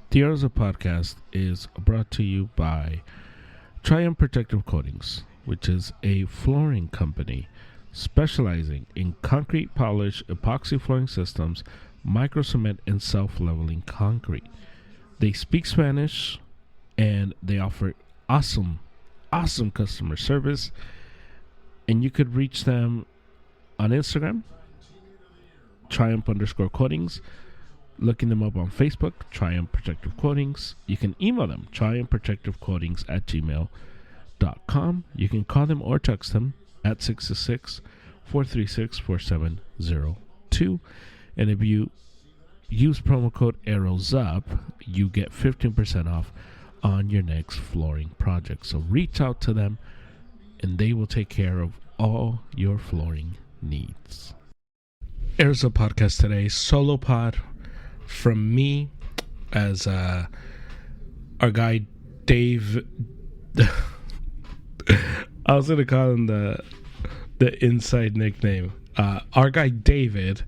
The Euros podcast is brought to you by Triumph Protective Coatings, which is a flooring company specializing in concrete polish, epoxy flooring systems, micro cement, and self leveling concrete. They speak Spanish and they offer awesome customer service. And you could reach them on Instagram, Triumph_coatings. Looking them up on Facebook, Triumph Protective Coatings. You can email them, triumphprotectivecoatings@gmail.com. You can call them or text them at 666-436-4702. And if you use promo code ARROWSUP, you get 15% off on your next flooring project. So reach out to them, and they will take care of all your flooring needs. There's a podcast today, solo pod from me as our guy Dave. I was gonna call him the inside nickname. Our guy David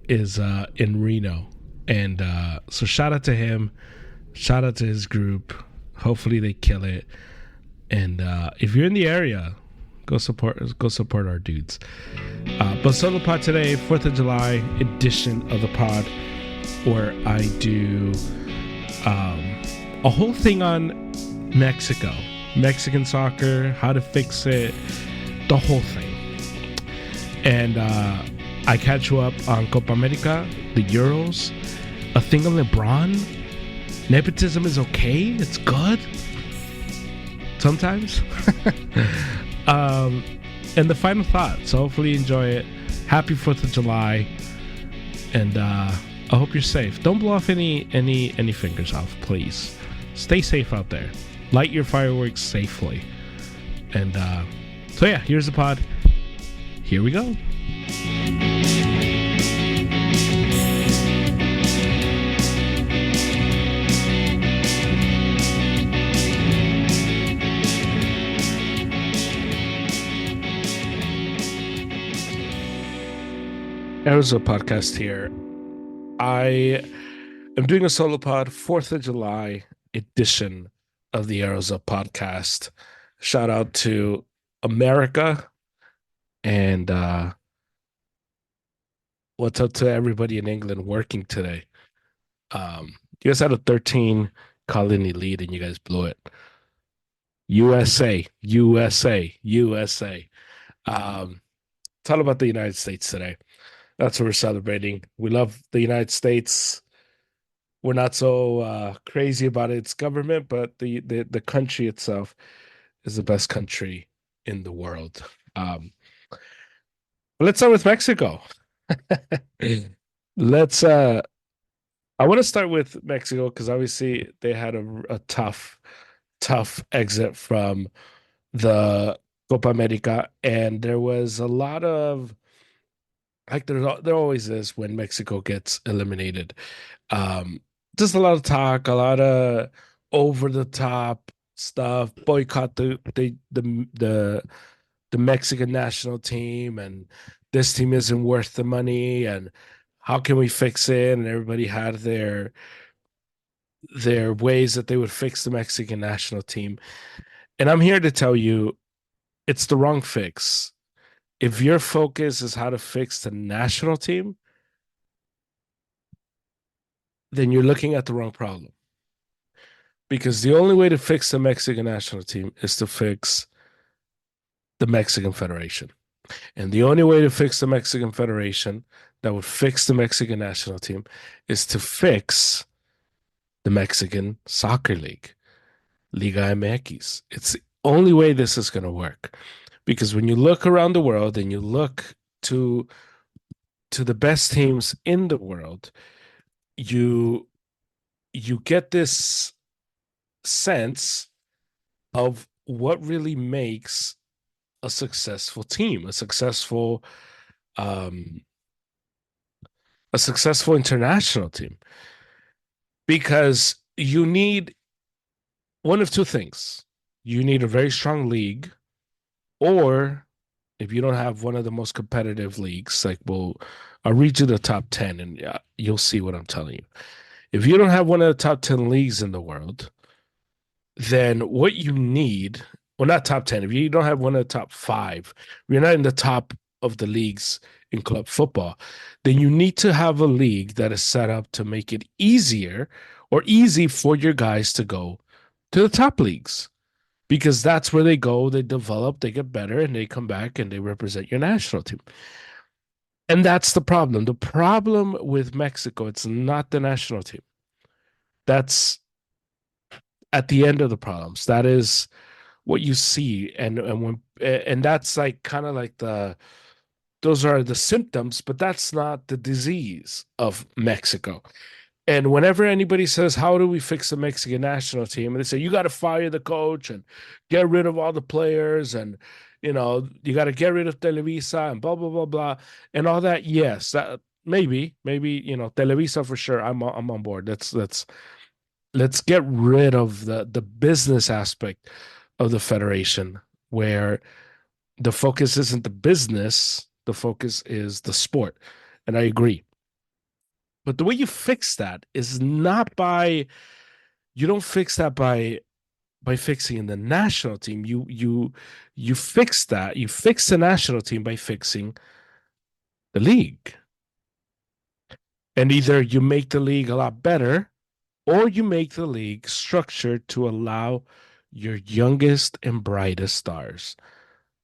is in Reno, and so shout out to him, shout out to his group. Hopefully they kill it. And if you're in the area, go support our dudes. But solo pod today, 4th of July edition of the pod, where I do a whole thing on Mexican soccer, how to fix it, the whole thing. And I catch you up on Copa America, the Euros, a thing on LeBron. Nepotism is okay, it's good sometimes. And the final thought. So hopefully you enjoy it. Happy 4th of July. And I hope you're safe. Don't blow off any fingers off, please. Stay safe out there. Light your fireworks safely. And so yeah, here's the pod. Here we go. There's a podcast here. I am doing a solo pod, 4th of July edition of the Euros podcast. Shout out to America, and what's up to everybody in England working today. You guys had a 13 colony lead and you guys blew it. USA. It's all about the United States today. That's what we're celebrating. We love the United States. We're not so crazy about its government, but the country itself is the best country in the world. Let's start with Mexico. Let's. I want to start with Mexico because obviously they had a tough exit from the Copa America, and there was a lot of, like there always is when Mexico gets eliminated. Just a lot of talk, a lot of over the top stuff, boycott the Mexican national team, and this team isn't worth the money, and how can we fix it? And everybody had their ways that they would fix the Mexican national team. And I'm here to tell you it's the wrong fix. If your focus is how to fix the national team, then you're looking at the wrong problem. Because the only way to fix the Mexican national team is to fix the Mexican Federation. And the only way to fix the Mexican Federation that would fix the Mexican national team is to fix the Mexican Soccer League, Liga MX. It's the only way this is going to work. Because when you look around the world and you look to the best teams in the world, you get this sense of what really makes a successful team, a successful international team. Because you need one of two things. You need a very strong league, or if you don't have one of the most competitive leagues, like, well, I'll read you the top 10 and you'll see what I'm telling you. If you don't have one of the top 10 leagues in the world, then what you need, well, not top 10, if you don't have one of the top five, you're not in the top of the leagues in club football, then you need to have a league that is set up to make it easier or easy for your guys to go to the top leagues because that's where they go, they develop, they get better, and they come back and they represent your national team. And that's the problem. The problem with Mexico, it's not the national team. That's at the end of the problems. That is what you see, and that's like kind of like the those are the symptoms, but that's not the disease of Mexico. And whenever anybody says, "How do we fix the Mexican national team?" and they say, "You got to fire the coach and get rid of all the players, and you got to get rid of Televisa and blah blah blah blah and all that." Yes, that maybe Televisa for sure. I'm on board. Let's get rid of the business aspect of the federation, where the focus isn't the business, the focus is the sport, and I agree. But the way you fix that is not by you don't fix that by fixing the national team. You fix that. You fix the national team by fixing the league. And either you make the league a lot better or you make the league structured to allow your youngest and brightest stars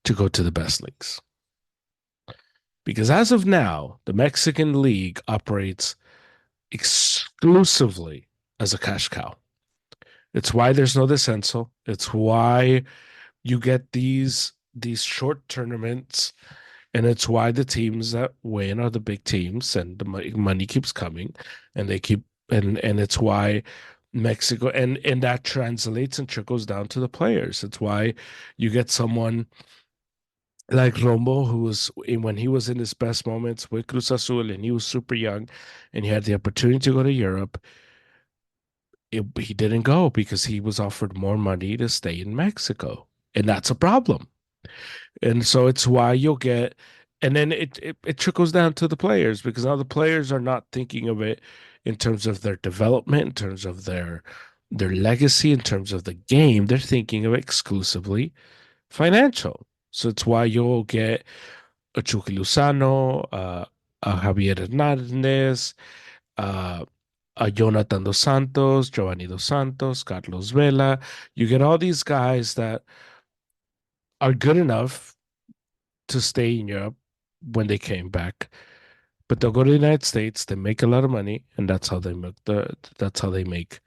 to go to the best leagues. Because as of now, the Mexican league operates exclusively as a cash cow. It's why there's no descenso. It's why you get these short tournaments, and it's why the teams that win are the big teams, and the money keeps coming, and they keep and it's why Mexico and that translates and trickles down to the players. It's why you get someone like Rombo, who was when he was in his best moments with Cruz Azul, and he was super young, and he had the opportunity to go to Europe. He didn't go because he was offered more money to stay in Mexico, and that's a problem. And so it's why you'll get, and then it trickles down to the players because now the players are not thinking of it in terms of their development, in terms of their legacy, in terms of the game. They're thinking of it exclusively financial. So it's why you'll get a Chucky Lozano, a Javier Hernandez, uh, a Jonathan Dos Santos, Giovanni Dos Santos, Carlos Vela. You get all these guys that are good enough to stay in Europe when they came back, but they'll go to the United States. They make a lot of money, and that's how they make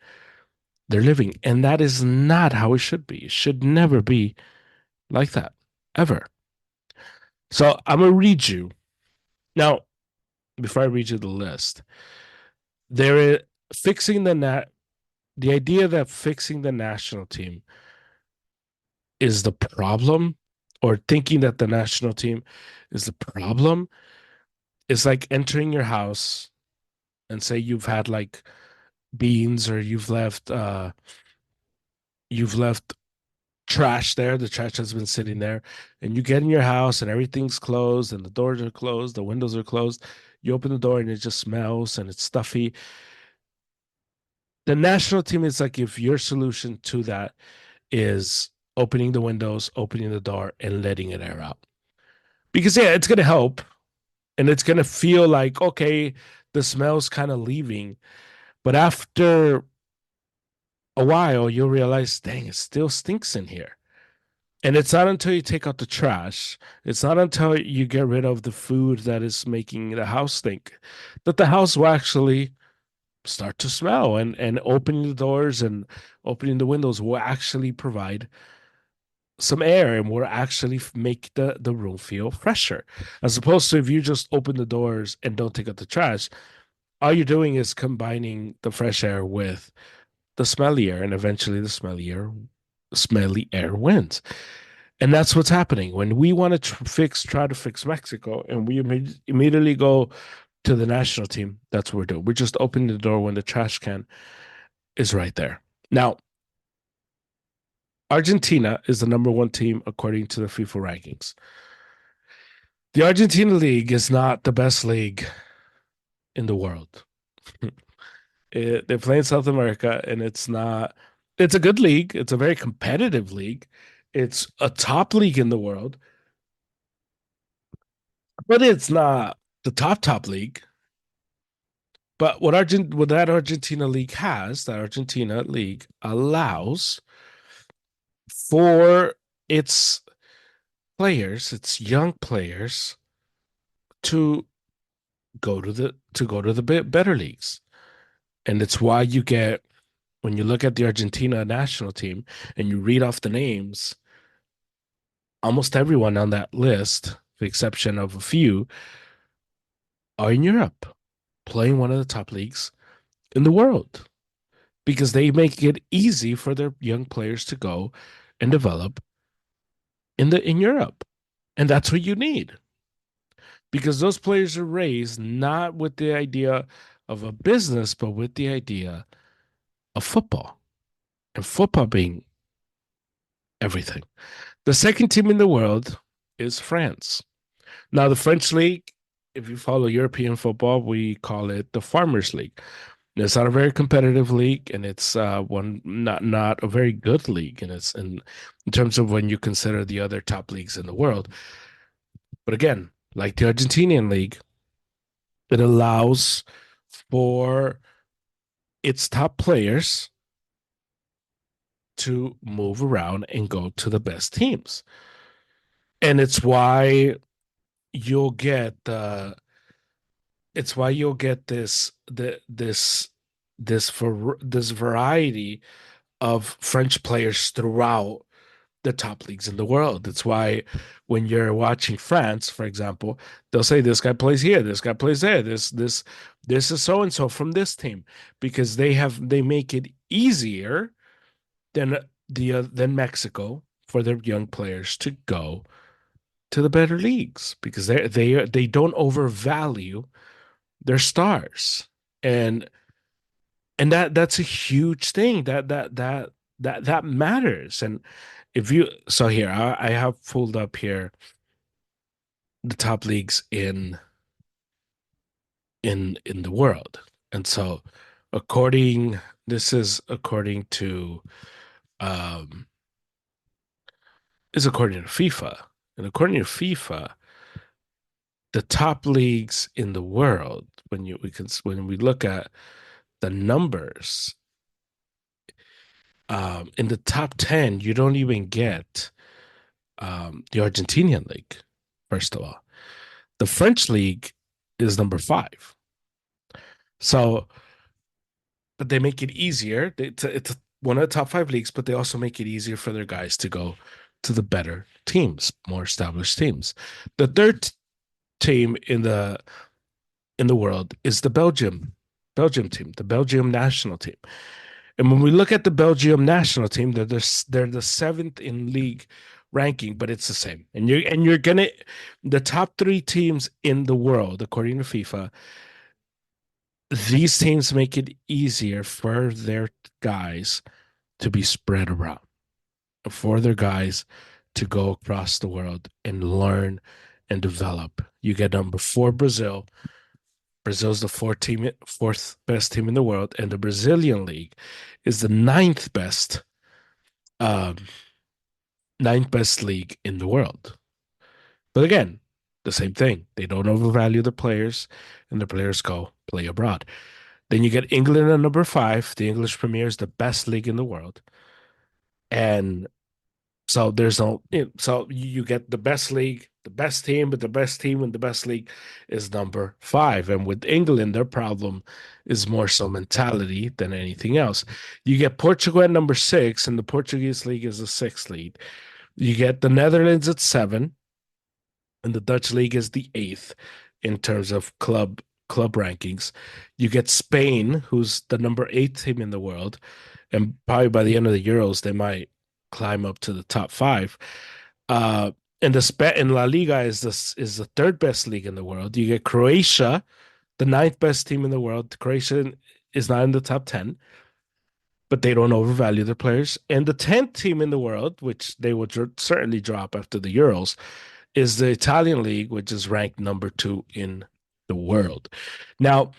their living. And that is not how it should be. It should never be like that ever. So I'm gonna read you now. Before I read you the list, there is fixing the idea that fixing the national team is the problem, or thinking that the national team is the problem, is like entering your house and say you've had like beans, or you've left trash there. The trash has been sitting there, and you get in your house and everything's closed and the doors are closed, the windows are closed. You open the door and it just smells and it's stuffy. The national team is like if your solution to that is opening the windows, opening the door, and letting it air out. Because yeah, it's gonna help, and it's gonna feel like okay, the smell's kind of leaving, but after a while, you'll realize, dang, it still stinks in here. And it's not until you take out the trash, it's not until you get rid of the food that is making the house stink, that the house will actually start to smell. And opening the doors and opening the windows will actually provide some air and will actually make the room feel fresher. As opposed to if you just open the doors and don't take out the trash, all you're doing is combining the fresh air with the smelly air, and eventually the smelly air wins. And that's what's happening when we want to try to fix Mexico, and we immediately go to the national team. That's what we're doing. We're just opening the door when the trash can is right there. Now, Argentina is the number one team according to the FIFA rankings. The Argentina league is not the best league in the world. They play in South America, and it's not. It's a good league. It's a very competitive league. It's a top league in the world, but it's not the top league. But what that Argentina league has, that Argentina league allows for its players, its young players, to go to the better leagues, and it's why you get when you look at the Argentina national team and you read off the names, almost everyone on that list, with the exception of a few, are in Europe, playing one of the top leagues in the world because they make it easy for their young players to go and develop in Europe. And that's what you need because those players are raised not with the idea of a business, but with the idea of football and football being everything. The second team in the world is France. Now, the French league, if you follow European football, we call it the Farmers League. It's not a very competitive league, and it's one not a very good league, and it's in terms of when you consider the other top leagues in the world. But again, like the Argentinian league, it allows for its top players to move around and go to the best teams, and you'll get you'll get this variety of French players throughout the top leagues in the world. It's why when you're watching France, for example, they'll say this guy plays here, this guy plays there, this is so and so from this team because they make it easier than than Mexico for their young players to go to the better leagues because they don't overvalue their stars and that's a huge thing that matters. And if you so here I have pulled up here the top leagues in the world, and so according this um is according to FIFA, and according to FIFA, the top leagues in the world when we look at the numbers, in the top 10 you don't even get the Argentinian league. First of all, the French league is number 5. So, but they make it easier. It's one of the top 5 leagues, but they also make it easier for their guys to go to the better teams, more established teams. The third team in the world is the Belgium team, the Belgium national team. And when we look at the Belgium national team, they're the 7th in league ranking, but it's the same. And you're gonna the top 3 teams in the world, according to FIFA, these teams make it easier for their guys to be spread around, for their guys to go across the world and learn and develop. You get number 4, Brazil. Brazil's the fourth best team in the world, and the Brazilian league is the um, ninth best league in the world. But again, the same thing. They don't overvalue the players, and the players go play abroad. Then you get England at number 5. The English Premier is the best league in the world, and so there's no so you get the best league, the best team, but the best team in the best league is number 5. And with England, their problem is more so mentality than anything else. You get Portugal at number 6, and the Portuguese league is the 6th league. You get the Netherlands at 7, and the Dutch league is the 8th in terms of club rankings. You get Spain, who's the number 8 team in the world, and probably by the end of the Euros, they might climb up to the top 5. Uh, and in La Liga is the third best league in the world. You get Croatia, the ninth best team in the world. Croatia is not in the top 10, but they don't overvalue their players. And the 10th team in the world, which they will certainly drop after the Euros, is the Italian league, which is ranked number 2 in the world. Now,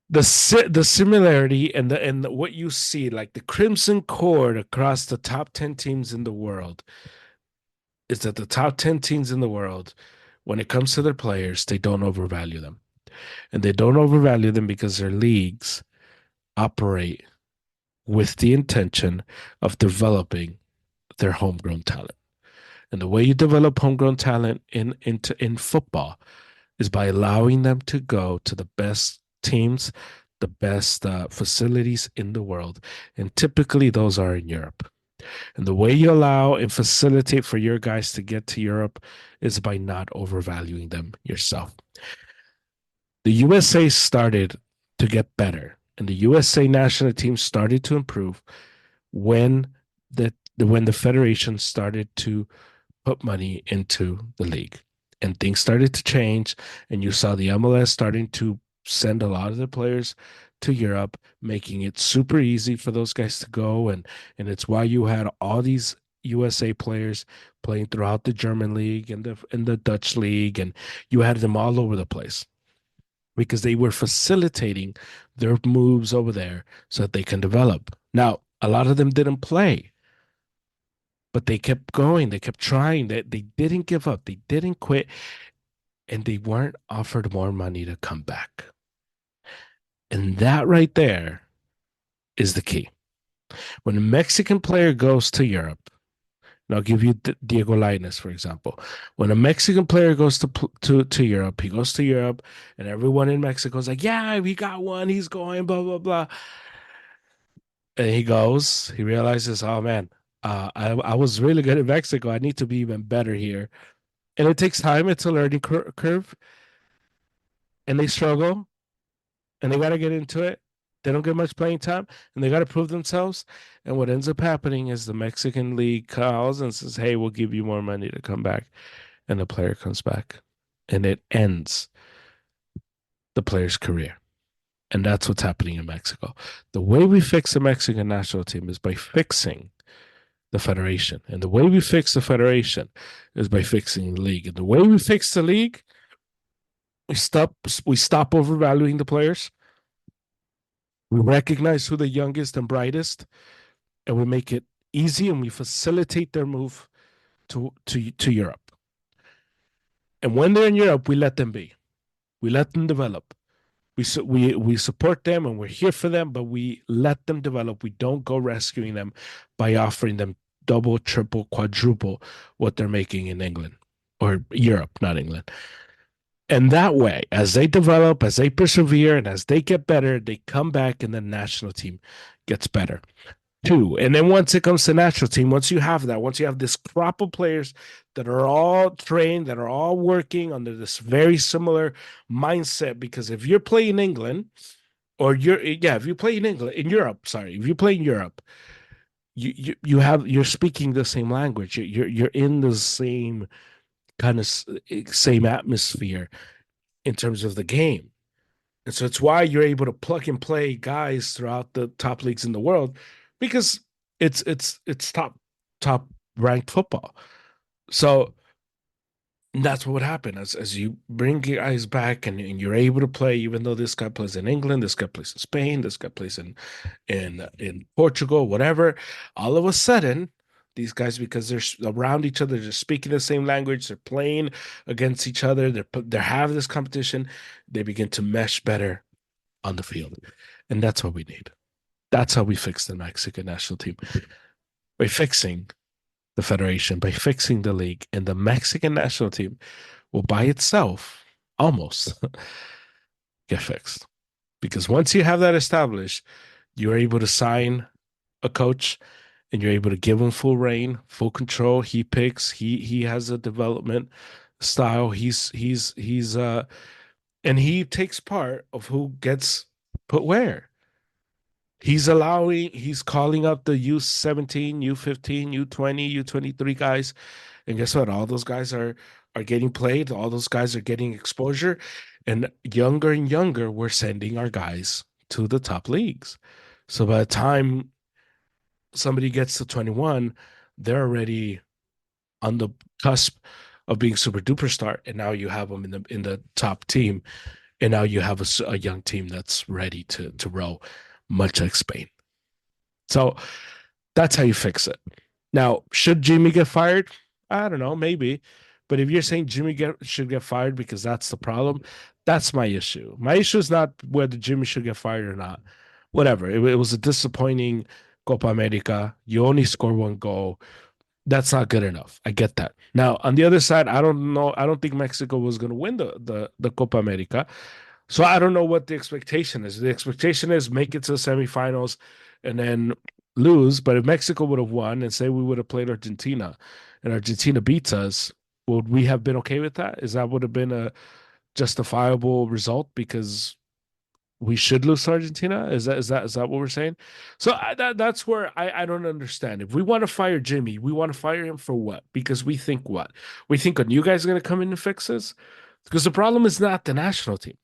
The similarity and what you see, like the crimson cord across the top 10 teams in the world, is that the top 10 teams in the world, when it comes to their players, they don't overvalue them. And they don't overvalue them because their leagues operate with the intention of developing their homegrown talent. And the way you develop homegrown talent in football is by allowing them to go to the best teams, the best facilities in the world. And typically those are in Europe. And the way you allow and facilitate for your guys to get to Europe is by not overvaluing them yourself. The USA started to get better, and the USA national team started to improve when when the federation started to put money into the league, and things started to change, and you saw the MLS starting to send a lot of their players to Europe, making it super easy for those guys to go, and it's why you had all these USA players playing throughout the German league and the Dutch league, and you had them all over the place because they were facilitating their moves over there so that they can develop. Now, a lot of them didn't play, but they kept going. They kept trying. They didn't give up. They didn't quit, and they weren't offered more money to come back. And that right there is the key. When a Mexican player goes to Europe, and I'll give you Diego Lainez, for example. When a Mexican player goes to Europe, he goes to Europe, and everyone in Mexico is like, "Yeah, we got one. He's going, blah blah blah." And he goes, he realizes, "Oh man, I was really good in Mexico. I need to be even better here." And it takes time. It's a learning curve, and they struggle, and they got to get into it. They don't get much playing time, and they got to prove themselves. And what ends up happening is the Mexican league calls and says, "Hey, we'll give you more money to come back." And the player comes back, and it ends the player's career. And that's what's happening in Mexico. The way we fix the Mexican national team is by fixing the federation. And the way we fix the federation is by fixing the league. And the way we fix the league, we stop we stop overvaluing the players. We recognize who the youngest and brightest, and we make it easy and we facilitate their move to Europe. And when they're in Europe, we let them be. We let them develop. We support them and we're here for them, but we let them develop. We don't go rescuing them by offering them double, triple, quadruple what they're making in England or Europe, not England. And that way, as they develop, as they persevere, and as they get better, they come back and the national team gets better too. And then once it comes to national team, once you have that, once you have this crop of players that are all trained, that are all working under this very similar mindset, because if you're playing England, or if you play in England, in Europe, sorry, if you play in Europe, you're speaking the same language. You're in the same kind of same atmosphere in terms of the game. And so it's why you're able to plug and play guys throughout the top leagues in the world because it's top ranked football. So that's what would happen as you bring guys back and you're able to play, even though this guy plays in England, this guy plays in Spain, this guy plays in Portugal, whatever. All of a sudden, these guys, because they're around each other, they're speaking the same language, they're playing against each other, they're having this competition, they begin to mesh better on the field, and that's what we need. That's how we fix the Mexican national team by fixing the federation, by fixing the league, and the Mexican national team will by itself almost get fixed. Because once you have that established, you're able to sign a coach and you're able to give him full reign, full control. He picks, he has a development style. He's and he takes part of who gets put where. He's calling up the U17, U15, U20, U23 guys. And guess what? All those guys are getting played, all those guys are getting exposure. And younger, we're sending our guys to the top leagues. So by the time somebody gets to 21, they're already on the cusp of being super duper star. And now you have them in the top team and now you have a young team that's ready to row, much like Spain. So that's how you fix it. Now, should Jimmy get fired? I don't know, maybe. But if you're saying should get fired because that's the problem, that's my issue. My issue is not whether Jimmy should get fired or not. Whatever. It was a disappointing Copa America. You only score one goal. That's not good enough. I get that. Now, on the other side, I don't know. I don't think Mexico was going to win the Copa America. So I don't know what the expectation is. The expectation is make it to the semifinals and then lose. But if Mexico would have won and say we would have played Argentina and Argentina beats us, would we have been okay with that? Is that would have been a justifiable result because we should lose to Argentina? Is that what we're saying? So that's where I don't understand. If we want to fire Jimmy, we want to fire him for what? Because we think what? We think a new guy's going to come in and fix this? Because the problem is not the national team.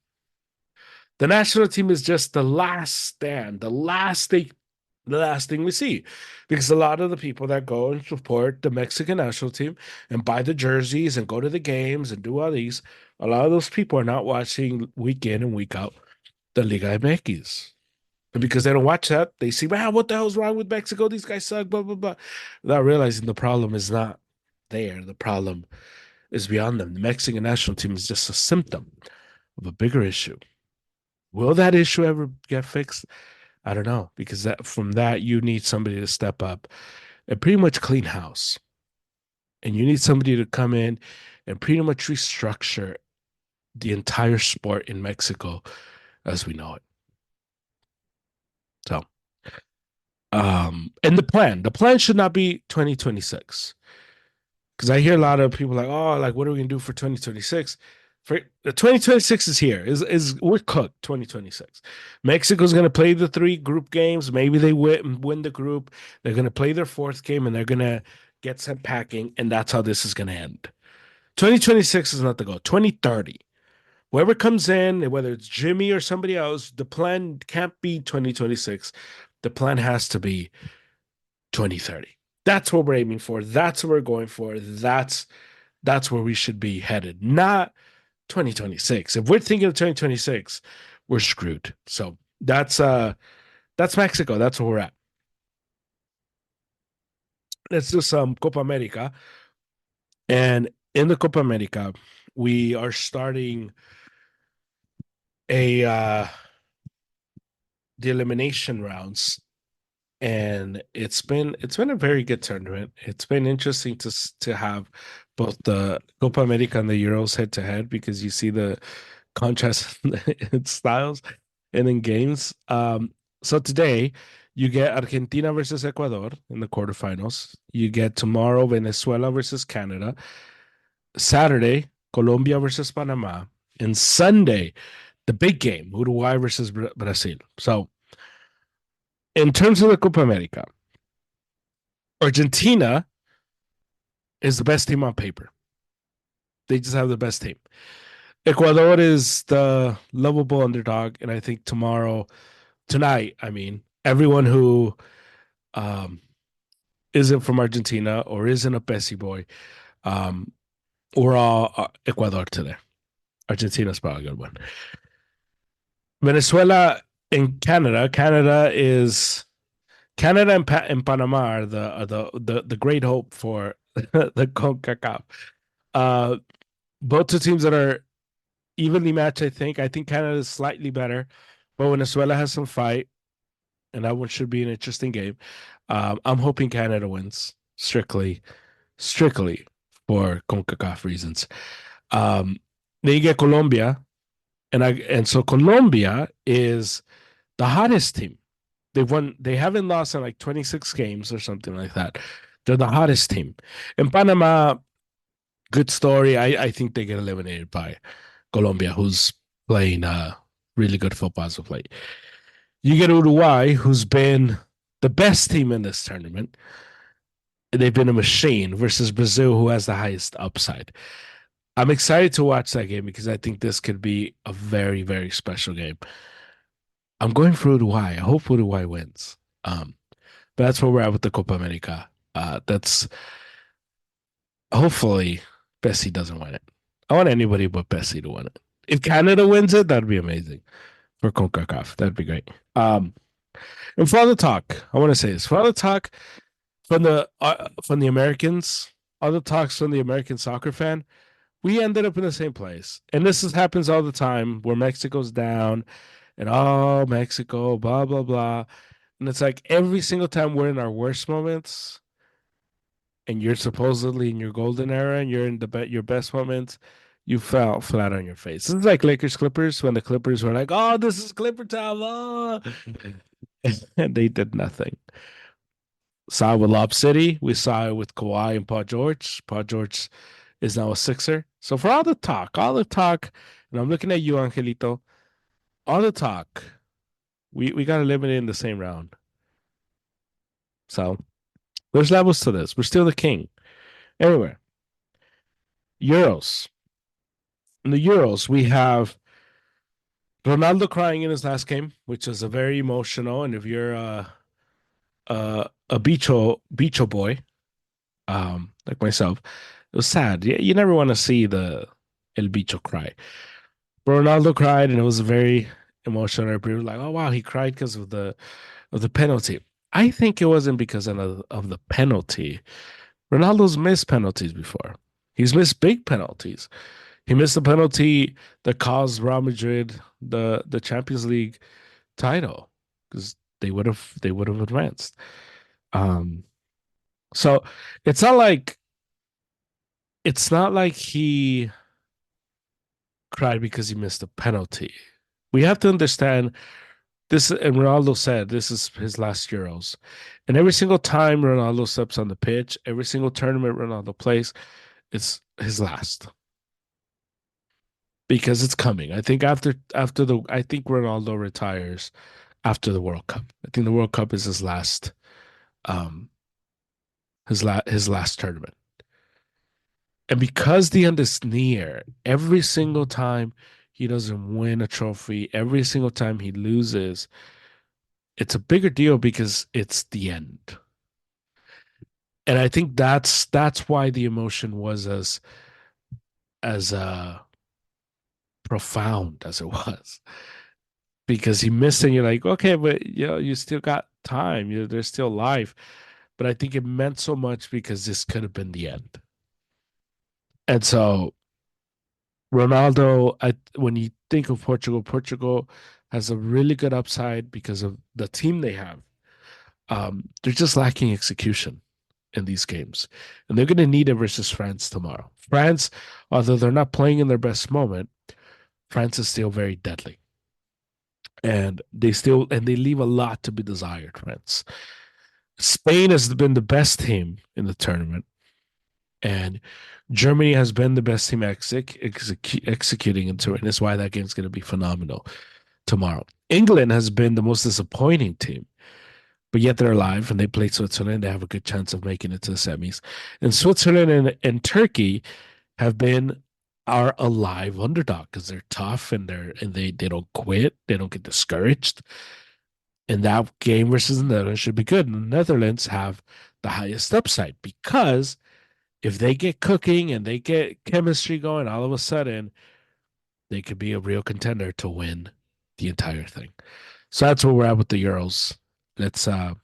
The national team is just the last stand, the last thing we see. Because a lot of the people that go and support the Mexican national team and buy the jerseys and go to the games and do all these, a lot of those people are not watching week in and week out the Liga MX. And because they don't watch that, they see, man, what the hell's wrong with Mexico? These guys suck, blah, blah, blah. Without realizing the problem is not there. The problem is beyond them. The Mexican national team is just a symptom of a bigger issue. Will that issue ever get fixed? I don't know, because from that you need somebody to step up and pretty much clean house. And you need somebody to come in and pretty much restructure the entire sport in Mexico as we know it. So, and the plan should not be 2026. Because I hear a lot of people like, oh, like what are we gonna do for 2026? For 2026 is here. Is we're cooked 2026. Mexico's gonna play the three group games. Maybe they win the group. They're gonna play their fourth game and they're gonna get sent packing, and that's how this is gonna end. 2026 is not the goal. 2030. Whoever comes in, whether it's Jimmy or somebody else, the plan can't be 2026. The plan has to be 2030. That's what we're aiming for. That's what we're going for. That's where we should be headed, not 2026. If we're thinking of 2026, we're screwed. So that's Mexico. That's where we're at. Let's do some Copa America. And in the Copa America, we are starting a the elimination rounds, and it's been a very good tournament. It's been interesting to have both the Copa America and the Euros head to head because you see the contrast in styles and in games. So today you get Argentina versus Ecuador in the quarterfinals. You get tomorrow Venezuela versus Canada. Saturday Colombia versus Panama, and Sunday the big game Uruguay versus Brazil. So in terms of the Copa America, Argentina is the best team on paper. They just have the best team. Ecuador is the lovable underdog, and I think tonight, I mean, everyone who um, isn't from Argentina or isn't a Bessie boy, um, we're all Ecuador today. Argentina's probably a good one. Venezuela and Canada. Canada and Panama are the great hope for the CONCACAF. Uh, both two teams that are evenly matched. I think Canada is slightly better, but Venezuela has some fight, and that one should be an interesting game. I'm hoping Canada wins strictly for CONCACAF reasons. Um, then you get Colombia, and so Colombia is the hottest team. They haven't lost in like 26 games or something like that. They're the hottest team. In Panama, good story. I think they get eliminated by Colombia, who's playing really good football as of late. You get Uruguay, who's been the best team in this tournament. They've been a machine versus Brazil, who has the highest upside. I'm excited to watch that game because I think this could be a very, very special game. I'm going for Uruguay. I hope Uruguay wins. But that's where we're at with the Copa America. That's hopefully Bessie doesn't win it. I want anybody but Bessie to win it. If Canada wins it, that'd be amazing for CONCACAF. That'd be great. And for all the talk, I want to say this: for all the talk from the Americans, all the talks from the American soccer fan, we ended up in the same place. And happens all the time where Mexico's down and oh Mexico, blah blah blah. And it's like every single time we're in our worst moments and you're supposedly in your golden era and you're in your best moments, you fell flat on your face. This is like Lakers Clippers when the Clippers were like, "Oh, this is Clipper time," oh. And they did nothing. Saw it with Lob City. We saw it with Kawhi and Paul George. Paul George is now a Sixer. So for all the talk, and I'm looking at you, Angelito, all the talk, we got eliminated in the same round. So there's levels to this. We're still the king. Anyway, Euros. In the Euros, we have Ronaldo crying in his last game, which is a very emotional. And if you're a bicho boy, like myself, it was sad. You never want to see the El Bicho cry. Ronaldo cried, and it was very emotional. People were like, "Oh wow, he cried because of the penalty." I think it wasn't because of the penalty. Ronaldo's missed penalties before. He's missed big penalties. He missed the penalty that caused Real Madrid the Champions League title because they would have advanced. Um, so it's not like it's not like he cried because he missed a penalty. We have to understand this, and Ronaldo said this is his last Euros. And every single time Ronaldo steps on the pitch, every single tournament Ronaldo plays, it's his last because it's coming. I think I think Ronaldo retires after the World Cup. I think the World Cup is um his last tournament. And because the end is near, every single time he doesn't win a trophy, every single time he loses, it's a bigger deal because it's the end. And I think that's why the emotion was as profound as it was. Because he missed and you're like, okay, but you still got time. There's still life. But I think it meant so much because this could have been the end. And so Ronaldo, when you think of Portugal, Portugal has a really good upside because of the team they have. They're just lacking execution in these games, and they're going to need it versus France tomorrow. France, although they're not playing in their best moment, France is still very deadly, and they leave a lot to be desired. France, Spain has been the best team in the tournament, and Germany has been the best team executing into it, and that's why that game's going to be phenomenal tomorrow. England has been the most disappointing team, but yet they're alive and they play Switzerland. They have a good chance of making it to the semis. And Switzerland and Turkey have been our alive underdog because they're tough and they don't quit. They don't get discouraged. And that game versus the Netherlands should be good. And the Netherlands have the highest upside because if they get cooking and they get chemistry going, all of a sudden they could be a real contender to win the entire thing. So that's where we're at with the Euros. Let's uh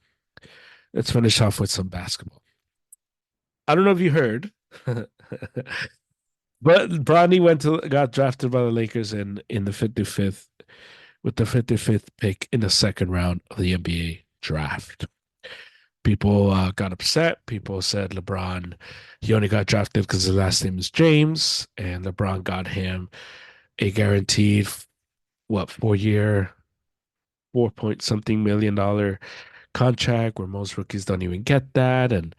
let's finish off with some basketball. I don't know if you heard, but Bronny got drafted by the Lakers in the 55th with the 55th pick in the second round of the NBA draft. People got upset. People said LeBron, he only got drafted because his last name is James, and LeBron got him a guaranteed, what, 4 year, 4 point something million contract where most rookies don't even get that. And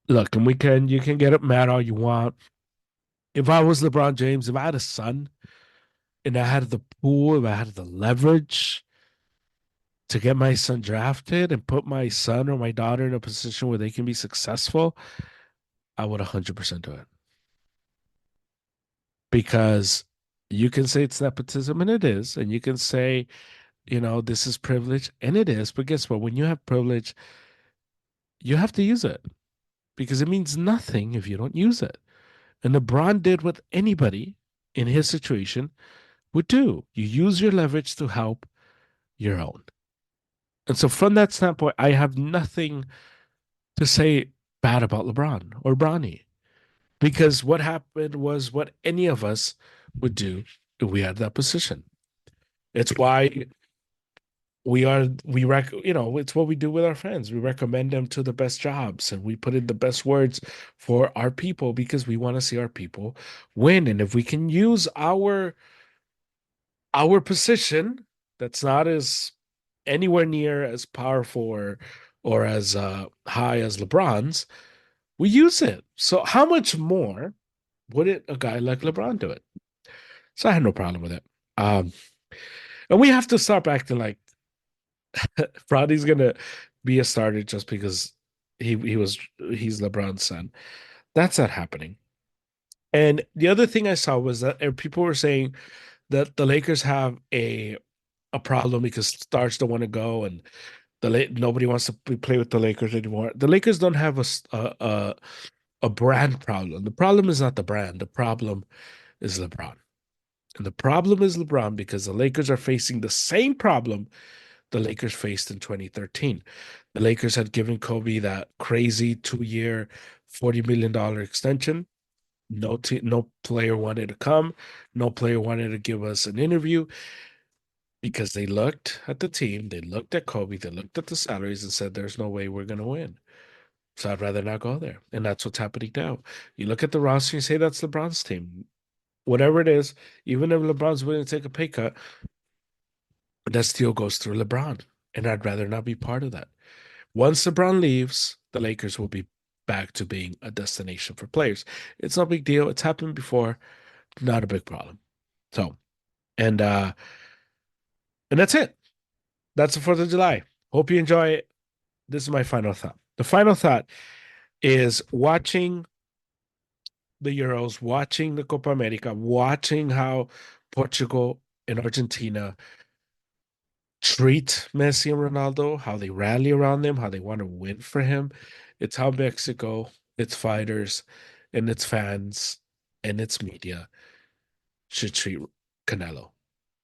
look, and you can get mad all you want. If I was LeBron James, if I had a son and I had the pool, if I had the leverage to get my son drafted and put my son or my daughter in a position where they can be successful, I would 100% do it. Because you can say it's nepotism, and it is. And you can say, this is privilege, and it is. But guess what? When you have privilege, you have to use it because it means nothing if you don't use it. And LeBron did with anybody. in his situation would do. You use your leverage to help your own. And so, from that standpoint, I have nothing to say bad about LeBron or Bronny, because what happened was what any of us would do if we had that position. It's why it's what we do with our friends. We recommend them to the best jobs and we put in the best words for our people because we want to see our people win. And if we can use our position that's not as anywhere near as powerful or as high as LeBron's, we use it. So how much more would a guy like LeBron do it? So I had no problem with it. And we have to stop acting like Bronny's gonna be a starter just because he's LeBron's son. That's not happening. And the other thing I saw was that people were saying that the Lakers have a problem because stars don't want to go and nobody wants to play with the Lakers anymore. The Lakers don't have a brand problem. The problem is not the brand. The problem is LeBron. And the problem is LeBron because the Lakers are facing the same problem the Lakers faced in 2013. The Lakers had given Kobe that crazy 2-year, $40 million extension. No player wanted to come. No player wanted to give us an interview because they looked at the team, they looked at Kobe, they looked at the salaries and said, there's no way we're going to win. So I'd rather not go there. And that's what's happening now. You look at the roster and say that's LeBron's team. Whatever it is, even if LeBron's willing to take a pay cut, that still goes through LeBron. And I'd rather not be part of that. Once LeBron leaves, the Lakers will be back to being a destination for players. It's no big deal. It's happened before. Not a big problem. So, and that's it. That's the 4th of July. Hope you enjoy it. This is my final thought. The final thought is watching the Euros, watching the Copa America, watching how Portugal and Argentina treat Messi and Ronaldo, how they rally around them, how they want to win for him. It's how Mexico, its fighters, and its fans, and its media should treat Canelo.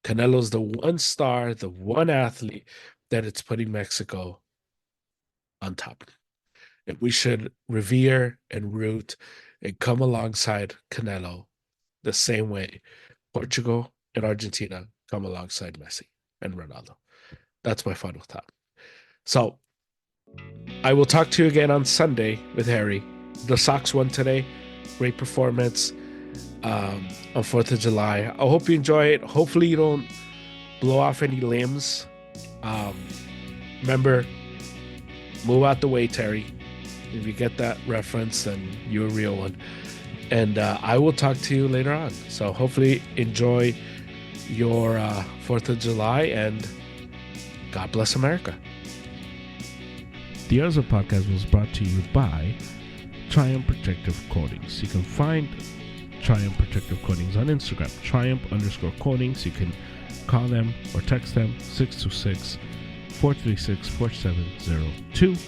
Canelo's the one star, the one athlete that it's putting Mexico on top. And we should revere and root and come alongside Canelo the same way Portugal and Argentina come alongside Messi and Ronaldo. That's my final thought. So I will talk to you again on Sunday with Harry. The Sox won today. Great performance on 4th of July. I hope you enjoy it. Hopefully you don't blow off any limbs. Remember, move out the way, Terry. If you get that reference, then you're a real one. And I will talk to you later on. So hopefully enjoy your 4th of July, and God bless America. The Euros podcast was brought to you by Triumph Protective Coatings. You can find Triumph Protective Coatings on Instagram, Triumph_Coatings. You can call them or text them 626-436-4702.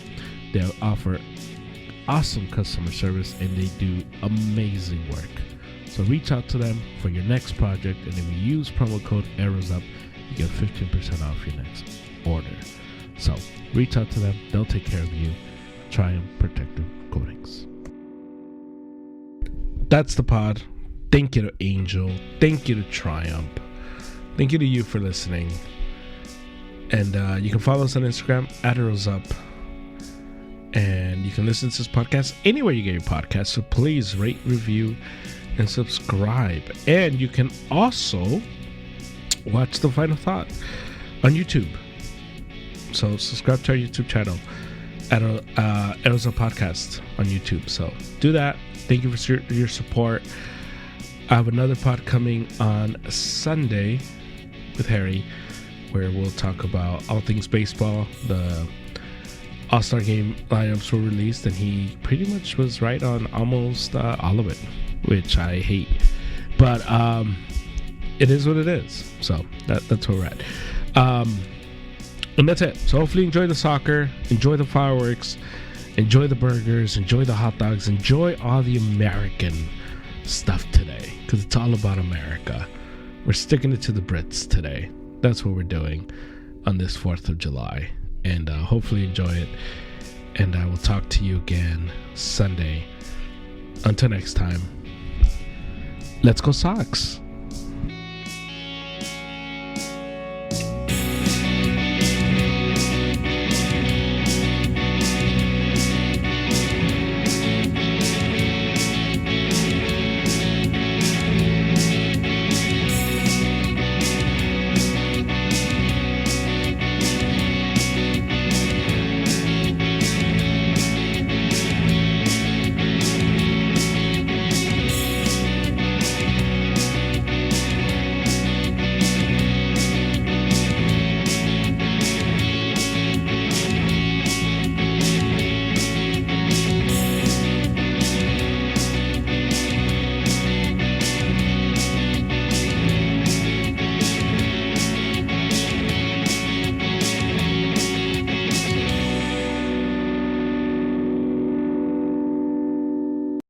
They'll offer awesome customer service and they do amazing work. So reach out to them for your next project, and if you use promo code EROSUP, you get 15% off your next order. So reach out to them. They'll take care of you. Triumph Protective Coatings. That's the pod. Thank you to Angel. Thank you to Triumph. Thank you to you for listening. And you can follow us on Instagram at EROSUP. And you can listen to this podcast anywhere you get your podcast. So please rate, review, and subscribe. And you can also watch The Final Thought on YouTube. So subscribe to our YouTube channel at Euros Podcast on YouTube. So do that. Thank you for your support. I have another pod coming on Sunday with Harry, where we'll talk about all things baseball. The All-Star Game lineups were released, and he pretty much was right on almost all of it, which I hate. But it is what it is. So that's where we're at. And that's it. So hopefully enjoy the soccer, enjoy the fireworks, enjoy the burgers, enjoy the hot dogs, enjoy all the American stuff today because it's all about America. We're sticking it to the Brits today. That's what we're doing on this 4th of July. And hopefully enjoy it. And I will talk to you again Sunday. Until next time, let's go Sox.